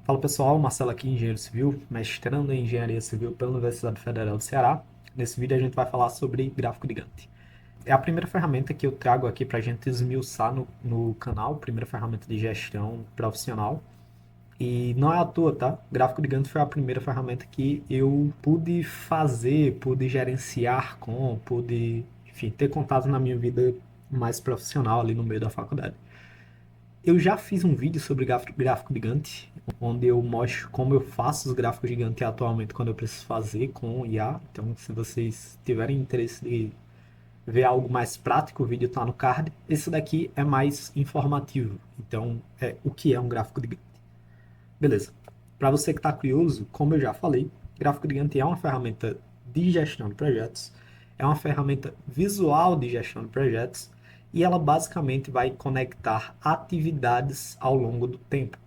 Fala pessoal, Marcelo aqui, engenheiro civil, mestrando em engenharia civil pela Universidade Federal do Ceará. Nesse vídeo a gente vai falar sobre gráfico de Gantt. É a primeira ferramenta que eu trago aqui para a gente esmiuçar no canal, primeira ferramenta de gestão profissional. E não é à toa, tá? Gráfico de Gantt foi a primeira ferramenta que eu pude fazer, pude gerenciar pude, enfim, ter contato na minha vida mais profissional ali no meio da faculdade. Eu já fiz um vídeo sobre gráfico de Gantt, onde eu mostro como eu faço os gráficos de Gantt atualmente quando eu preciso fazer com IA. Então, se vocês tiverem interesse de ver algo mais prático, o vídeo está no card. Esse daqui é mais informativo. Então, o que é um gráfico de Gantt? Beleza. Para você que está curioso, como eu já falei, gráfico de Gantt é uma ferramenta de gestão de projetos, é uma ferramenta visual de gestão de projetos e ela basicamente vai conectar atividades ao longo do tempo.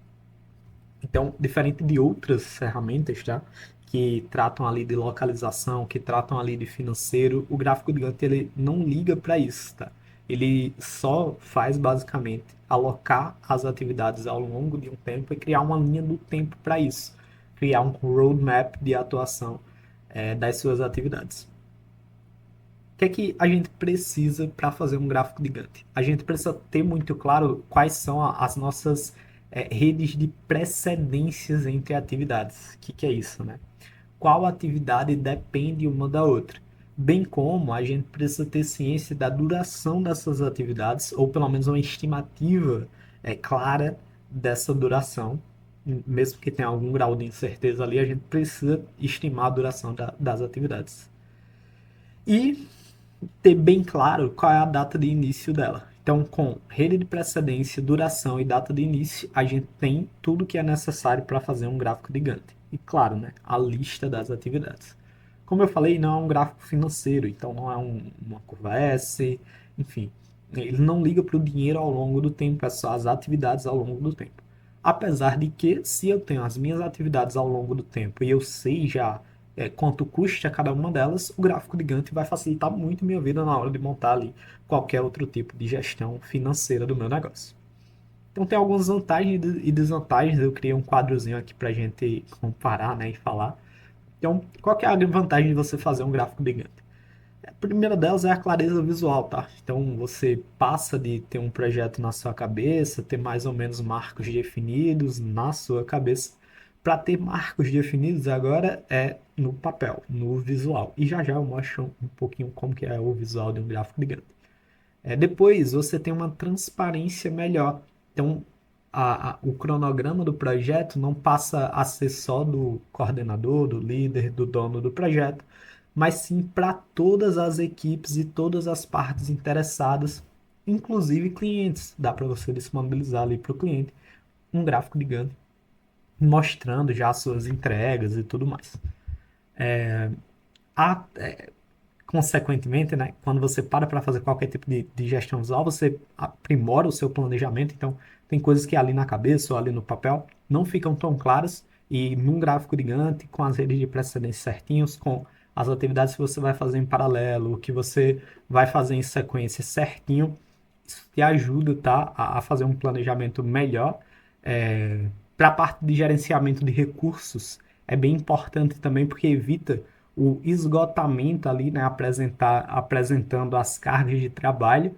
Então, diferente de outras ferramentas, tá? Que tratam ali de localização, que tratam ali de financeiro, o gráfico de Gantt ele não liga para isso, tá? Ele só faz basicamente alocar as atividades ao longo de um tempo e criar uma linha do tempo para isso, criar um roadmap de atuação das suas atividades. O que é que a gente precisa para fazer um gráfico de Gantt? A gente precisa ter muito claro quais são as nossas redes de precedências entre atividades. O que é isso, né? Qual atividade depende uma da outra? Bem como a gente precisa ter ciência da duração dessas atividades, ou pelo menos uma estimativa clara dessa duração. Mesmo que tenha algum grau de incerteza ali, a gente precisa estimar a duração das atividades. E ter bem claro qual é a data de início dela. Então, com rede de precedência, duração e data de início, a gente tem tudo que é necessário para fazer um gráfico de Gantt. E claro, né, a lista das atividades. Como eu falei, não é um gráfico financeiro, então não é uma curva S, enfim. Ele não liga para o dinheiro ao longo do tempo, é só as atividades ao longo do tempo. Apesar de que, se eu tenho as minhas atividades ao longo do tempo e eu sei já quanto custa cada uma delas, o gráfico de Gantt vai facilitar muito minha vida na hora de montar ali qualquer outro tipo de gestão financeira do meu negócio. Então tem algumas vantagens e desvantagens, eu criei um quadrozinho aqui para a gente comparar, né, e falar. Então, qual que é a vantagem de você fazer um gráfico de Gantt? A primeira delas é a clareza visual, tá? Então você passa de ter um projeto na sua cabeça, ter mais ou menos marcos definidos na sua cabeça, para ter marcos definidos agora no papel, no visual. E já já eu mostro um pouquinho como que é o visual de um gráfico de Gantt. Depois você tem uma transparência melhor. Então o cronograma do projeto não passa a ser só do coordenador, do líder, do dono do projeto, mas sim para todas as equipes e todas as partes interessadas, inclusive clientes. Dá para você disponibilizar ali para o cliente um gráfico de Gantt mostrando já as suas entregas e tudo mais. A, Consequentemente, né, quando você para fazer qualquer tipo de gestão visual, você aprimora o seu planejamento. Então, tem coisas que ali na cabeça ou ali no papel não ficam tão claras. E num gráfico de Gantt, com as redes de precedência certinhos, com as atividades que você vai fazer em paralelo, que você vai fazer em sequência certinho, isso te ajuda, tá, a fazer um planejamento melhor. Para a parte de gerenciamento de recursos, é bem importante também, porque evita o esgotamento ali, né, apresentando as cargas de trabalho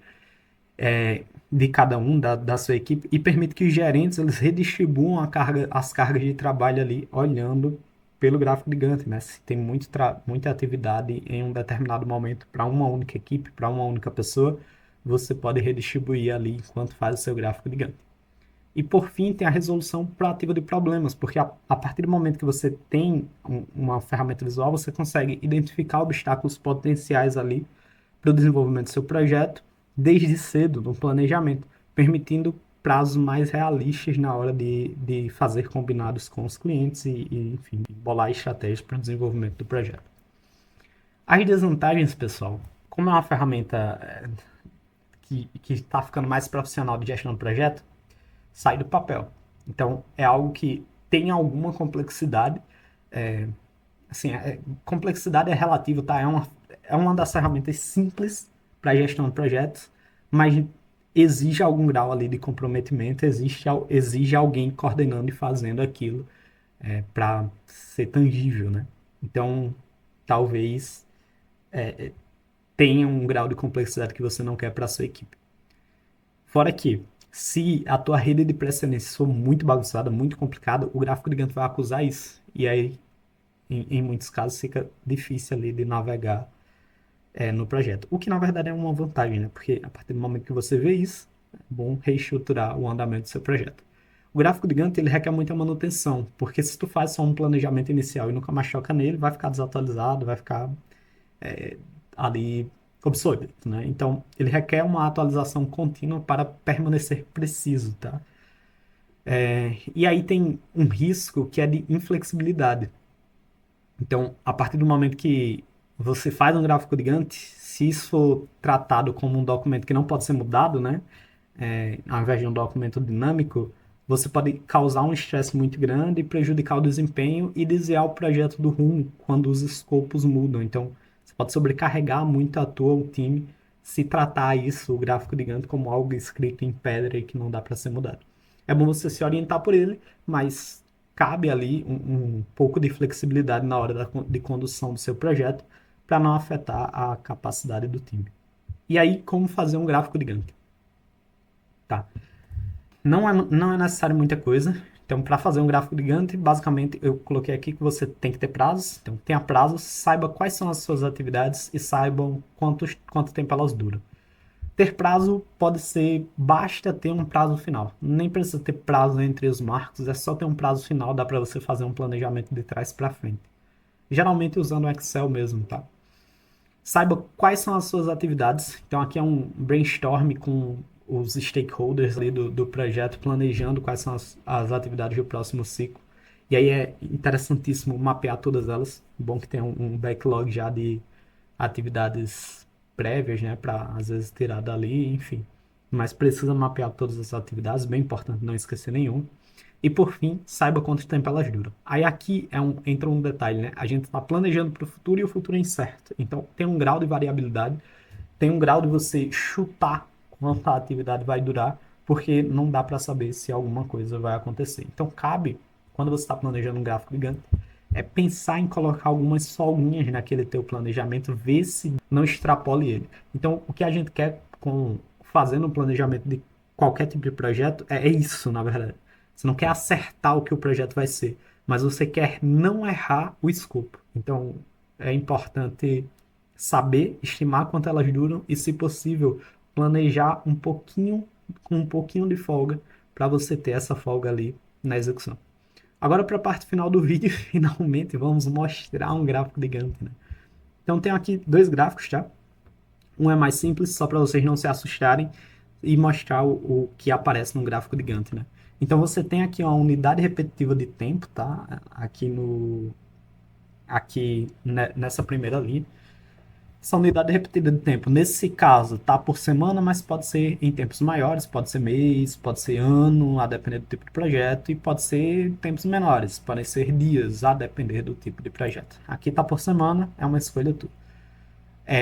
de cada um da sua equipe e permite que os gerentes eles redistribuam as cargas de trabalho ali, olhando pelo gráfico de Gantt, né? Se tem muita atividade em um determinado momento para uma única equipe, para uma única pessoa, você pode redistribuir ali enquanto faz o seu gráfico de Gantt. E por fim, tem a resolução proativa de problemas, porque a partir do momento que você tem uma ferramenta visual, você consegue identificar obstáculos potenciais ali para o desenvolvimento do seu projeto desde cedo, no planejamento, permitindo prazos mais realistas na hora de fazer combinados com os clientes enfim, bolar estratégias para o desenvolvimento do projeto. As desvantagens, pessoal, como é uma ferramenta que está ficando mais profissional de gestão do projeto, sai do papel. Então, é algo que tem alguma complexidade. É, assim, complexidade é relativo, tá? É uma das ferramentas simples para gestão de projetos, mas exige algum grau ali de comprometimento, exige alguém coordenando e fazendo aquilo para ser tangível, né? Então, talvez tenha um grau de complexidade que você não quer para sua equipe. Fora que, se a tua rede de precedência for muito bagunçada, muito complicada, o gráfico de Gantt vai acusar isso. E aí, em muitos casos, fica difícil ali de navegar no projeto. O que, na verdade, é uma vantagem, né? Porque a partir do momento que você vê isso, é bom reestruturar o andamento do seu projeto. O gráfico de Gantt, ele requer muita manutenção, porque se tu faz só um planejamento inicial e nunca mais toca nele, vai ficar desatualizado, vai ficar ali obsoleto, né? Então, ele requer uma atualização contínua para permanecer preciso, tá? E aí tem um risco que é de inflexibilidade. Então, a partir do momento que você faz um gráfico de Gantt, se isso for tratado como um documento que não pode ser mudado, né? Ao invés de um documento dinâmico, você pode causar um estresse muito grande, prejudicar o desempenho e desviar o projeto do rumo quando os escopos mudam. Então, você pode sobrecarregar muito a tua, o time, se tratar isso, o gráfico de Gantt, como algo escrito em pedra e que não dá para ser mudado. É bom você se orientar por ele, mas cabe ali um pouco de flexibilidade na hora de condução do seu projeto para não afetar a capacidade do time. E aí, como fazer um gráfico de Gantt? Tá. Não é necessário muita coisa. Então, para fazer um gráfico de Gantt, basicamente eu coloquei aqui que você tem que ter prazos. Então, tenha prazos, saiba quais são as suas atividades e saibam quanto tempo elas duram. Ter prazo pode ser, basta ter um prazo final. Nem precisa ter prazo entre os marcos, é só ter um prazo final, dá para você fazer um planejamento de trás para frente. Geralmente usando o Excel mesmo, tá? Saiba quais são as suas atividades. Então, aqui é um brainstorm com os stakeholders ali do projeto, planejando quais são as atividades do próximo ciclo. E aí é interessantíssimo mapear todas elas. Bom que tem um backlog já de atividades prévias, né, para às vezes tirar dali, enfim. Mas precisa mapear todas as atividades, bem importante não esquecer nenhum. E por fim, saiba quanto tempo elas duram. Aí aqui entra um detalhe, né? A gente está planejando para o futuro e o futuro é incerto. Então tem um grau de variabilidade, tem um grau de você chutar quanto a atividade vai durar, porque não dá para saber se alguma coisa vai acontecer. Então cabe, quando você está planejando um gráfico de Gantt, pensar em colocar algumas folguinhas naquele teu planejamento, ver se não extrapole ele. Então o que a gente quer fazendo um planejamento de qualquer tipo de projeto é isso, na verdade. Você não quer acertar o que o projeto vai ser, mas você quer não errar o escopo. Então, é importante saber estimar quanto elas duram e, se possível, planejar um pouquinho, com um pouquinho de folga, para você ter essa folga ali na execução. Agora, para a parte final do vídeo, finalmente vamos mostrar um gráfico de Gantt, né? Então, tenho aqui dois gráficos, tá? Um é mais simples, só para vocês não se assustarem e mostrar o que aparece no gráfico de Gantt, né? Então você tem aqui uma unidade repetitiva de tempo, tá? Nessa primeira linha. Essa unidade repetida de tempo, nesse caso, tá por semana, mas pode ser em tempos maiores, pode ser mês, pode ser ano, a depender do tipo de projeto, e pode ser tempos menores, podem ser dias, a depender do tipo de projeto. Aqui tá por semana, é uma escolha tua.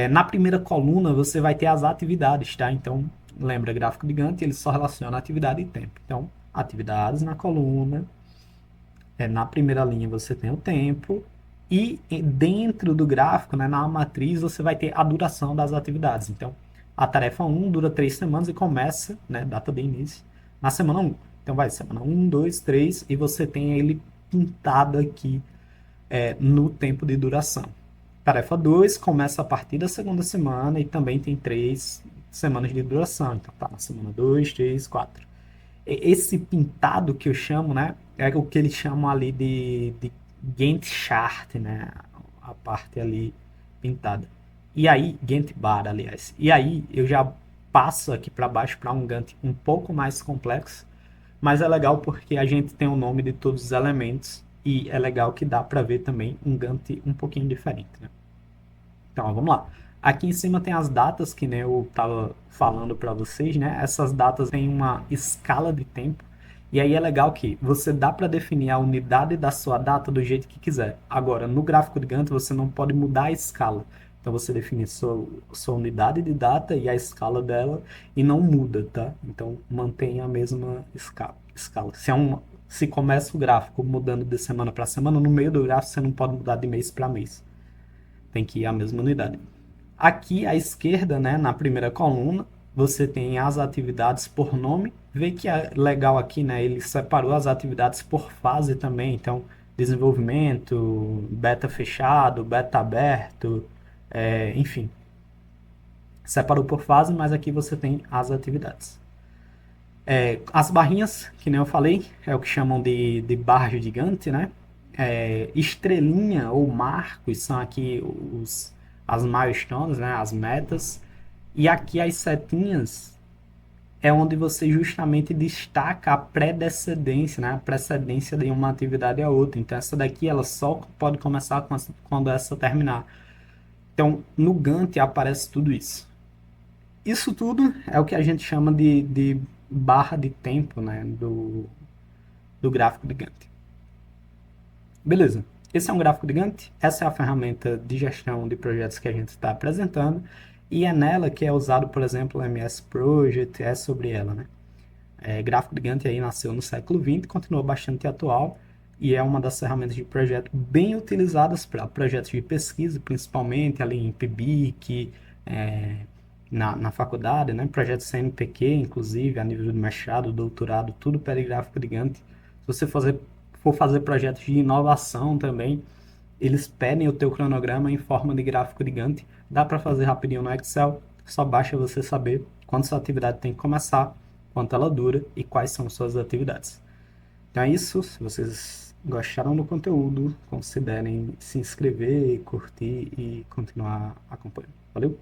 Na primeira coluna você vai ter as atividades, tá? Então, lembra, gráfico de Gantt, ele só relaciona atividade e tempo. Então, atividades na coluna, na primeira linha você tem o tempo, e dentro do gráfico, né, na matriz, você vai ter a duração das atividades. Então, a tarefa 1 dura 3 semanas e começa, né, data de início, na semana 1. Então, vai semana 1, 2, 3, e você tem ele pintado aqui no tempo de duração. Tarefa 2 começa a partir da segunda semana e também tem 3 semanas de duração. Então tá na semana 2, 3, 4. Esse pintado que eu chamo, né, é o que eles chamam ali de Gantt chart, né, a parte ali pintada. E aí, Gantt bar, aliás. E aí eu já passo aqui para baixo para um Gantt um pouco mais complexo, mas é legal porque a gente tem o nome de todos os elementos e é legal que dá para ver também um Gantt um pouquinho diferente, né? Então, ó, vamos lá. Aqui em cima tem as datas que, né, eu estava falando para vocês, né? Essas datas têm uma escala de tempo. E aí é legal que você dá para definir a unidade da sua data do jeito que quiser. Agora, no gráfico de Gantt, você não pode mudar a escala. Então você define sua unidade de data e a escala dela e não muda, tá? Então mantém a mesma escala. Se começa o gráfico mudando de semana para semana, no meio do gráfico você não pode mudar de mês para mês. Tem que ir a mesma unidade. Aqui à esquerda, né, na primeira coluna, você tem as atividades por nome. Vê que é legal aqui, né? Ele separou as atividades por fase também. Então, desenvolvimento, beta fechado, beta aberto, enfim. Separou por fase, mas aqui você tem as atividades. As barrinhas, que nem eu falei, é o que chamam de barra gigante, né? Estrelinha ou marcos são aqui as milestones, né? As metas. E aqui as setinhas é onde você justamente destaca a predecedência, né? A precedência de uma atividade a outra. Então essa daqui ela só pode começar quando essa terminar. Então no Gantt aparece tudo isso. Isso tudo é o que a gente chama de barra de tempo, né? Do gráfico de Gantt. Beleza. Esse é um gráfico de Gantt, essa é a ferramenta de gestão de projetos que a gente está apresentando, e é nela que é usado, por exemplo, o MS Project, é sobre ela, né? Gráfico de Gantt aí nasceu no século XX, continua bastante atual, e é uma das ferramentas de projeto bem utilizadas para projetos de pesquisa, principalmente ali em PIBIC, na faculdade, né? Projetos CNPq, inclusive, a nível de mestrado, doutorado, tudo pede gráfico de Gantt. Se você for fazer projetos de inovação também, eles pedem o teu cronograma em forma de gráfico de Gantt. Dá para fazer rapidinho no Excel, só basta você saber quando sua atividade tem que começar, quanto ela dura e quais são suas atividades. Então é isso, se vocês gostaram do conteúdo, considerem se inscrever, curtir e continuar acompanhando. Valeu?